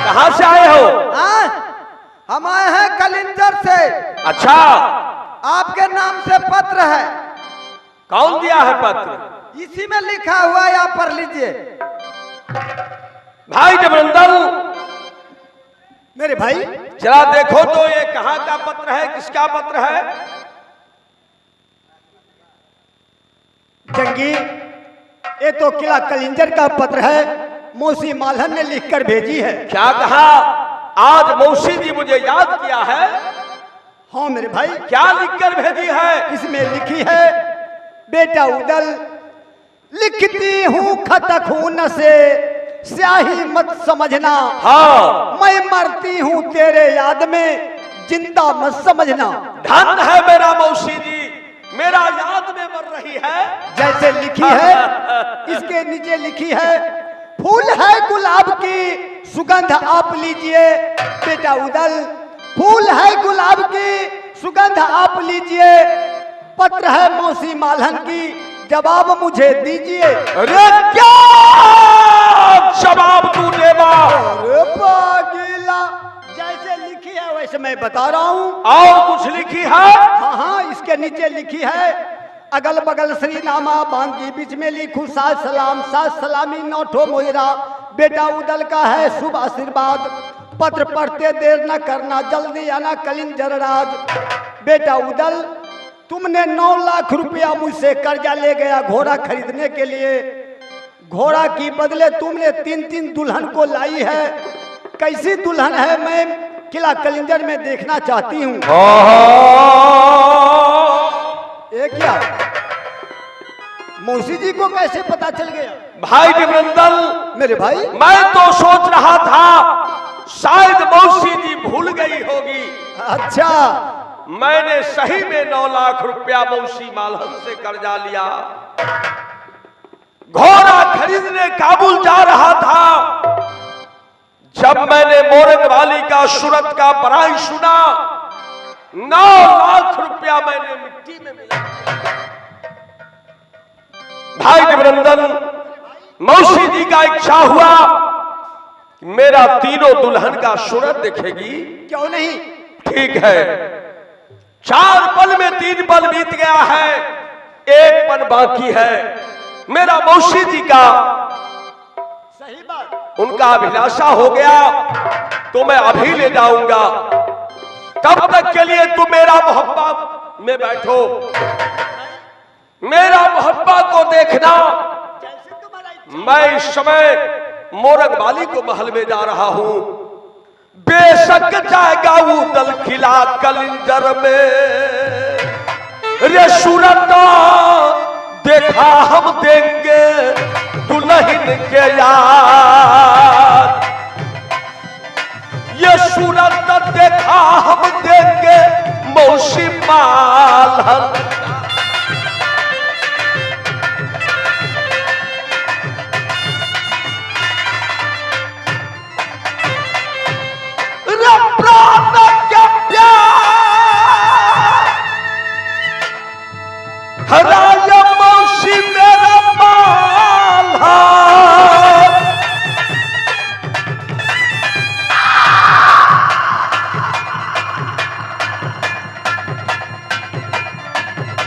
कहाँ से आए हो? हम आए हैं कलिंजर से। अच्छा, आपके नाम से पत्र है। कौन दिया है पत्र? इसी में लिखा हुआ है, आप पढ़ लीजिए। भाई जबरंदल, मेरे भाई जरा देखो तो ये कहाँ का पत्र है, किसका पत्र है? जंगी, ये तो किला कलिंजर का पत्र है। मौसी मालहन ने लिखकर भेजी है। क्या कहा? आज मौसी जी मुझे याद किया है? हाँ मेरे भाई। क्या लिखकर भेजी है? इसमें लिखी है, बेटा उदल, लिखती हूँ खत खून से, स्याही मत समझना। हाँ, मैं मरती हूँ तेरे याद में, जिंदा मत समझना। धन है मेरा मौसी जी, मेरा याद में मर रही है। जैसे लिखी है, इसके नीचे लिखी है, फूल है गुलाब की सुगंध आप लीजिए। बेटा उदल, फूल है गुलाब की सुगंध आप लीजिए। पत्र है मौसी मालहन की, जवाब मुझे दीजिए। अरे क्या जवाब तू देगा? अरे पागीला, जैसे लिखी है वैसे मैं बता रहा हूँ। और कुछ लिखी है? हाँ हाँ, इसके नीचे लिखी है, अगल बगल श्री नामा बांधी, बीच में लिखूं सात सलाम, सात सलामी नौठो मोहिरा। बेटा उदल का है शुभ आशीर्वाद, पत्र पढ़ते देर न करना, जल्दी आना कलिंजर राज। बेटा उदल, तुमने 9 लाख रुपया मुझसे कर्जा ले गया घोड़ा खरीदने के लिए। घोड़ा की बदले तुमने 3-3 दुल्हन को लाई है। कैसी दुल्हन है मैं किला कलिंजर में देखना चाहती हूँ। ये क्या? मौसी जी को कैसे पता चल गया? भाई जबरंदल, मेरे भाई, मैं तो सोच रहा था शायद मौसी जी भूल गई होगी। अच्छा, मैंने सही में 9 लाख रुपया मौसी मालहन से कर्जा लिया। घोड़ा खरीदने काबुल जा रहा था, जब मैंने मोरंग वाली का सूरत का बराई सुना, 9 लाख रुपया मैंने मिट्टी में मिला। भाई जबरंदन, मौसी जी का इच्छा हुआ कि मेरा तीनों दुल्हन का सूरत देखेगी। क्यों नहीं? ठीक है, 4 पल में 3 पल बीत गया है, 1 पल बाकी है। मेरा मौसी जी का, सही बात, उनका अभिलाषा हो गया तो मैं अभी ले जाऊंगा। तब तक के लिए तुम मेरा मोहब्बत में बैठो, मेरा मोहब्बत को देखना। मैं इस समय मोरंग वाली को महल में जा रहा हूं। बेशक जाएगा वो दल खिला कलिंजर में, रे सूरत देखा हम देंगे दुल्हन के यार। ये सूरत देखा हम देंगे मौसी मालहन। हराया मौसी मेरा मालहन।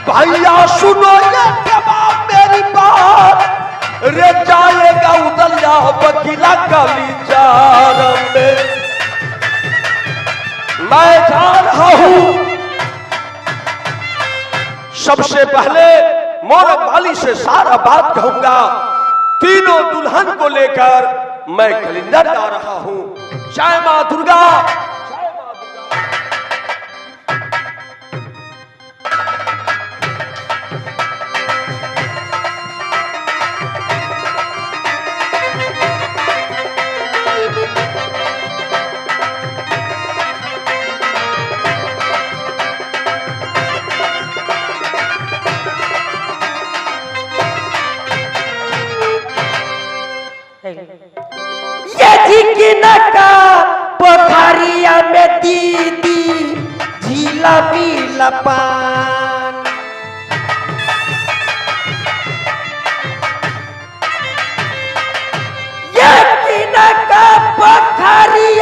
भैया सुनो ये जवाब मेरी बात, रे जाएगा उदल जाओ बकीला कलिंजर में। मैं जा रहा हूं, सबसे पहले मोरंग वाली से सारा बात कहूंगा। तीनों दुल्हन को लेकर मैं कलिंजर जा रहा हूं। जय मां दुर्गा। ये झिकिना का पोखरिया में दीदी झीला पीला पान। ये झिकिना का पोखरिया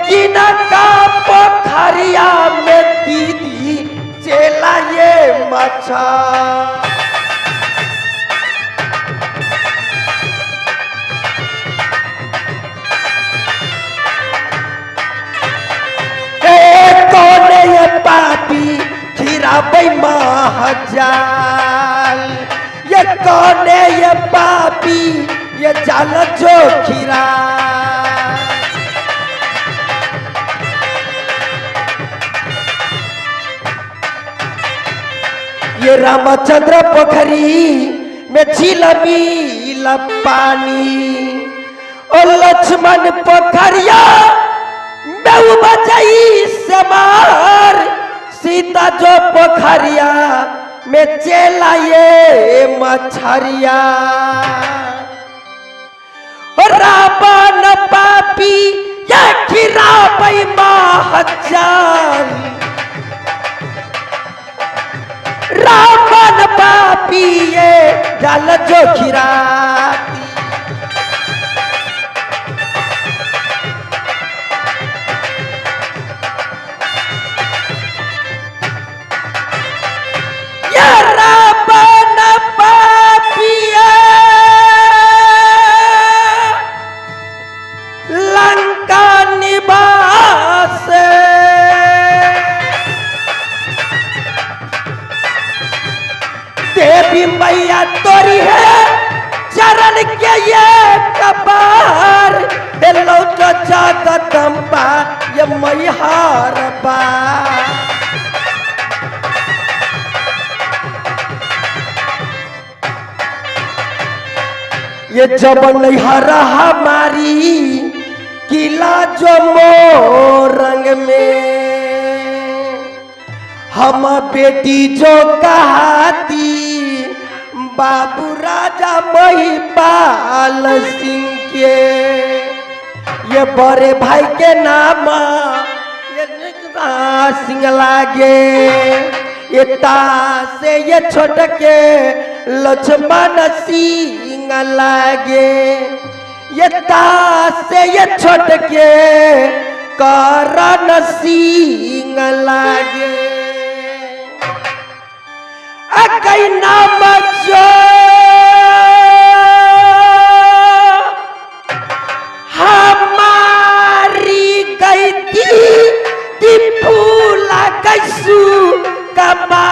किनका पोखरिया में दीदी चला ये मछली। कोने ये पापी खिराबै महाजाल, ये कोने ये पापी ये जाल जो खिरा। ये रामचंद्र पोखरी में झिलमिल पानी, और लक्ष्मण पोखरिया में बचाई से मार, सीता जो पोखरिया में चला ये मछरिया। रावण पापी ये खिराबै महाजाल, रावण पापी ये जाल जो खिराती। ये रावण पापी ये लंका निवास, देवी मैया तोरी है चरण के ये कपार, लौट जगदम्बा ये मैहर बा। ये जब नैहर हमारी किला जो मोरंग में, हम बेटी जो कहाती बाबू राजा महिपाल सिंह के। ये बड़े भाई के नाम ये सिंह लागे, ये से ये छोट के लक्ष्मण सिंह लागे, ये से ये छोट के करण सिंह लागे। कई नाम जो हमारी गई थी फूला कैसू कमा,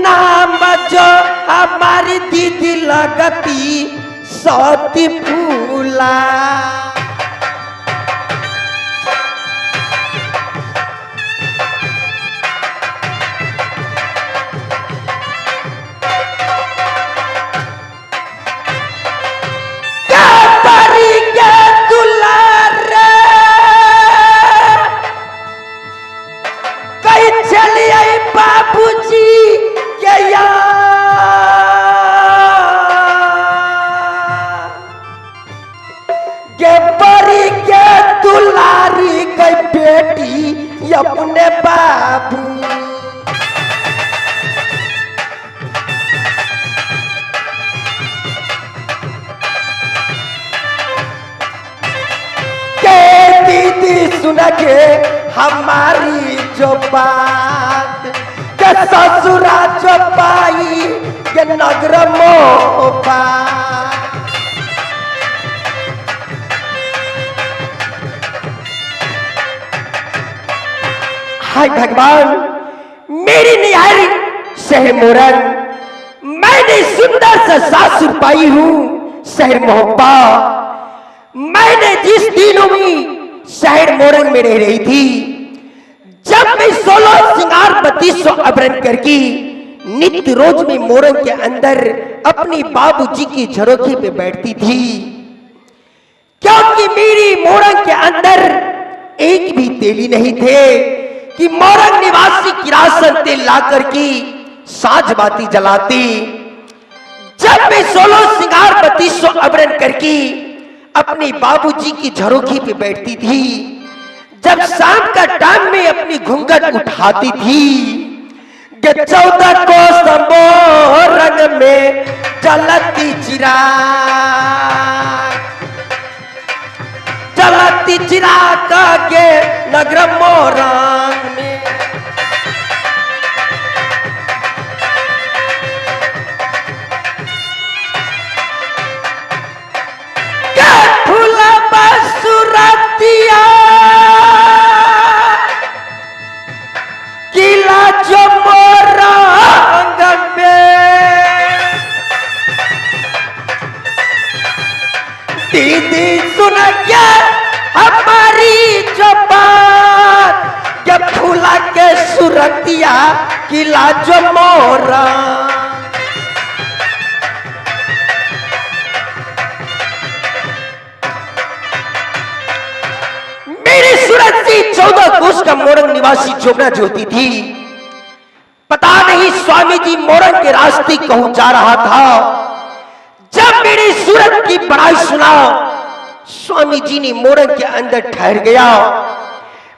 नाम जो हमारी दीदी लगती सती फूला। बाबूजी के बड़ी के दुलारी गई बेटी अपने बाबू। के दीदी सुन के हमारी जो बात, के ससुरा जो पाई के नगर मोपा। हाय भगवान, मेरी निहारी शहर मोरन, मैंने सुंदर सा सासुर पाई हूँ शहर मोहब्बा। मैंने जिस दिनों में शहर मोरन में रह रही थी, जब मैं 16 सिंगार 3200 अभरण करके नित्य रोज में मोरन के अंदर अपनी बाबूजी की झरोखे पे बैठती थी, क्योंकि मेरी मोरन के अंदर एक भी तेली नहीं थे कि मोरन निवासी किरासन तेल ला करके साज बाती जलाती। जब मैं 16 सिंगार 3200 अभरण करके अपनी बाबूजी की झरोखी पे बैठती थी, जब शाम का टाइम में अपनी घूंघट उठाती थी, 14 कोस मोरन में जलती चिराग। लागे नगर मोरान में। के फूला बसुरतिया किला जो मोरा आंगन में। दीदी सुन क्या हमारी जो बात, के फूला के सुरतिया किला जो मोरा। मेरी सूरत सी 14 कोस का मोरंग निवासी जोगना ज्योति थी। पता नहीं स्वामी जी मोरंग के रास्ते कहूं जा रहा था। जब मेरी सूरत की बड़ाई सुना, स्वामी जी ने मोरंग के अंदर ठहर गया।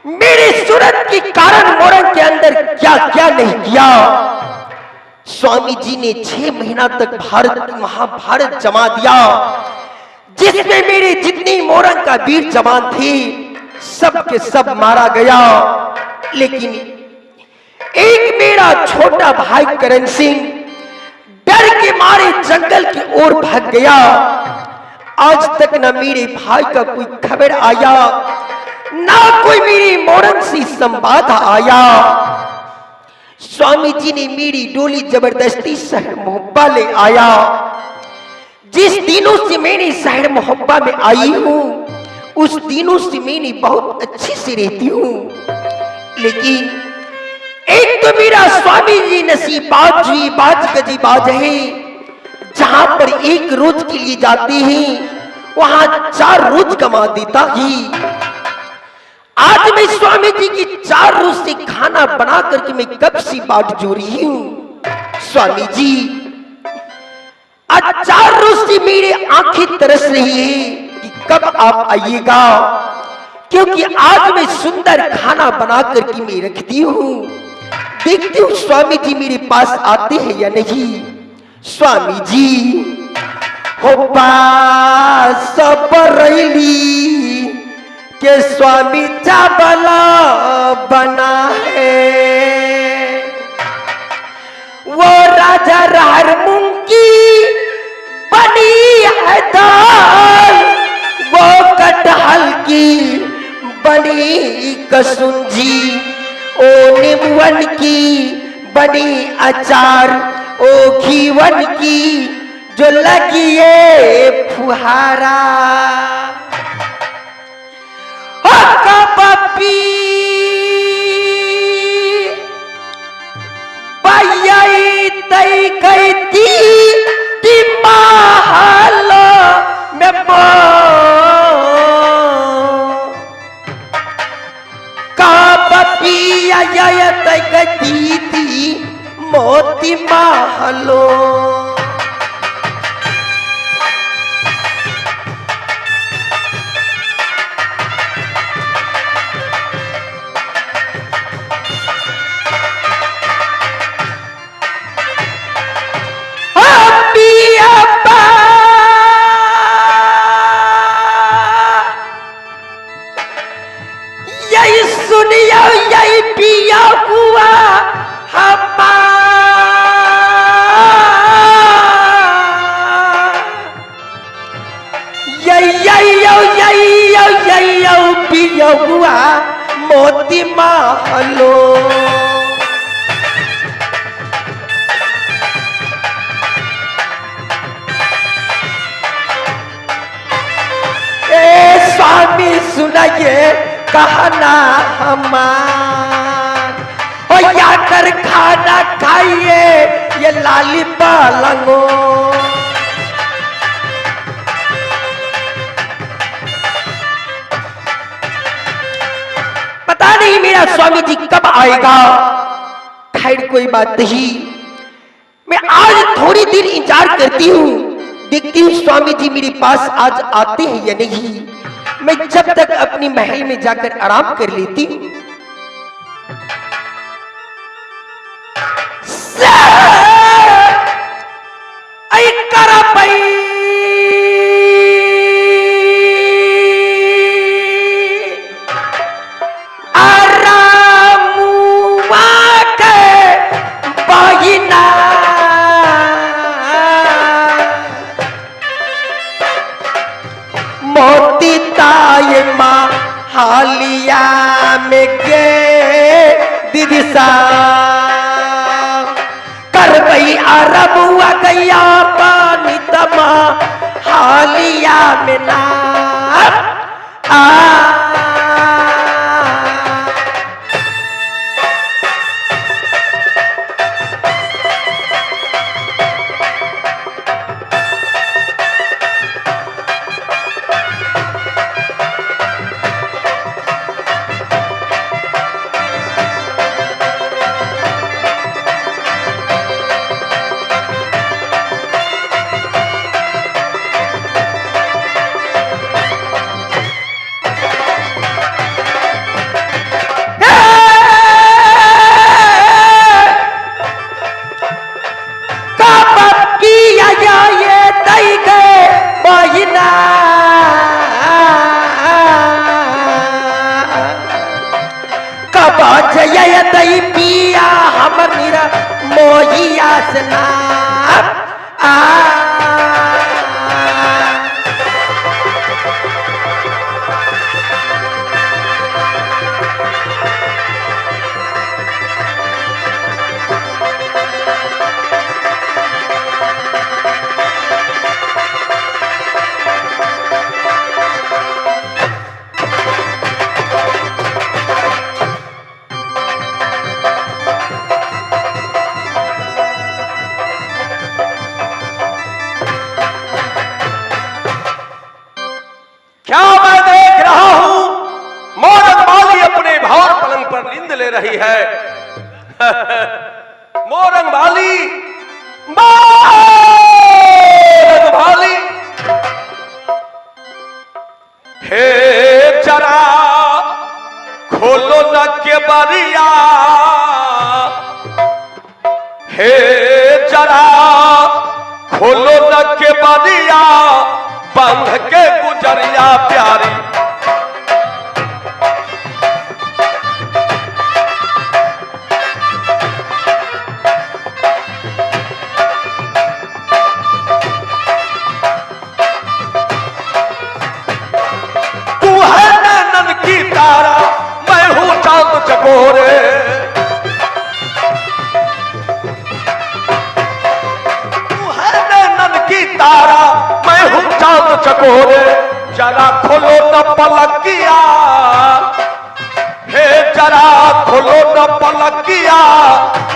मेरी सूरत के कारण मोरंग के अंदर क्या क्या नहीं किया। स्वामी जी ने 6 महीना तक भारत की महाभारत जमा दिया, जिसमें मेरे जितनी मोरंग का वीर जवान थे सब के सब मारा गया। लेकिन एक मेरा छोटा भाई करण सिंह डर के मारे जंगल की ओर भाग गया। आज तक न मेरे भाई का कोई खबर आया, ना कोई मेरी मोरंग से संवाद आया। स्वामी जी ने मेरी डोली जबरदस्ती शहर मोहब्बा ले आया। जिस दिनों से मैंने शहर मोहब्बा में आई हूं, उस दिनों से मैंने बहुत अच्छे से रहती हूं। लेकिन एक तो मेरा स्वामी जी नसीबाज हुई बाज गजीबाज है। जहां पर एक रोज के लिए जाते हैं, वहां 4 रोज कमा देता है। आज मैं स्वामी जी की 4 रोज से खाना बना करके मैं कब सी बाट जो रही हूं। स्वामी जी आज 4 रोज से मेरी आंखें तरस रही है कि कब आप आइएगा, क्योंकि आज मैं सुंदर खाना बना करके मैं रखती हूं। देखती हूँ स्वामी जी मेरे पास आते हैं या नहीं। स्वामी जी हो पास बरैली के स्वामी चावला बना है। वो राजा रहरमुंग की बनी है दाल, वो कटहल की बनी कसुंजी, ओ नींबुअन की बनी अचार, ओ घीवन की जो लगिए फुहारा। पपी पाई तई कहती कि महल में पिया कहती थी मोती महलो। यही सुनियो यही पिया हुआ यही पिया हुआ मोती महलो। स्वामी सुनाइए कहना हमार, और या कर खाना खाइए ये लाली पालंगो। पता नहीं मेरा स्वामी जी कब आएगा। खैर कोई बात नहीं, मैं आज थोड़ी देर इंतजार करती हूँ, देखती हूँ स्वामी जी मेरे पास आज आते हैं या नहीं। मैं जब तक अपनी महल में जाकर आराम कर लेती हूँ। हालिया में गे दीदी सा कर गई अरब हुआ गया पानी तमा हालिया में ना आ दई पिया हमर निरा मोहिया सना क्या मैं देख रहा हूं मोरंग माली अपने भार पलंग पर नींद ले रही है। मोरंग माली हे जरा खोलो न के बरिया, हे जरा खोलो न के बरिया, बंध के गुजरिया प्यारी। तू है नैनन की तारा, मैं हूं चांद चकोरे। तू है नैनन की तारा, मैं हूं चांद चकोरे। जरा खोलो न पलकिया, हे जरा खोलो न पलकिया,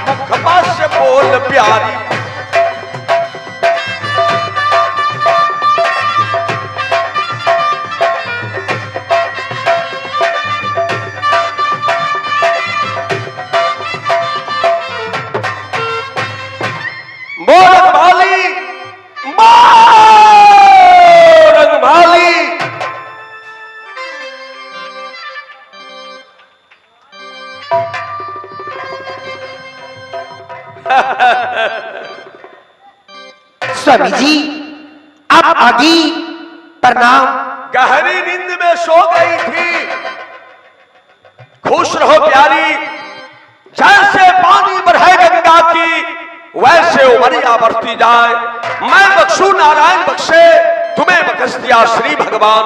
मुखबा से बोल प्यारी। मोरंग माली, मोरंग माली। स्वामी जी आप आगे प्रणाम। गहरी नींद में सो गई थी। खुश रहो प्यारी, जैसे पानी बढ़े गंगा की वैसे उमरिया बढ़ती जाए। मैं बख्शू नारायण बख्शे, तुम्हें बख्श दिया श्री भगवान।